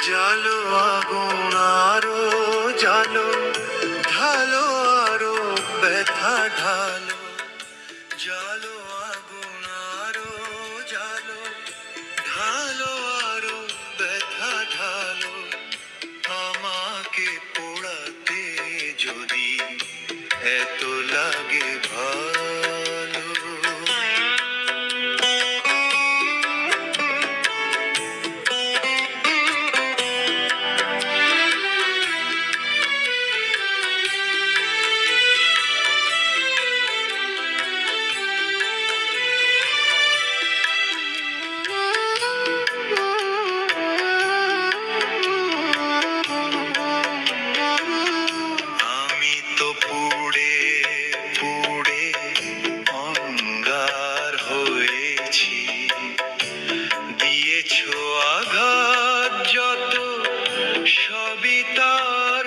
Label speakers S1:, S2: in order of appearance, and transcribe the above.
S1: জালো আগুন আরো জালো, ঢালো আরো ব্যথা ঢালো। জালো আগুন আরো জালো, ঢালো আরো ব্যথা ঢালো। আমাকে পোড়াতে যদি এত লাগে ভালো, আমি তো পুড়ে পুড়ে অঙ্গার হয়েছি। দিয়েছো আঘাত যত, সবই তার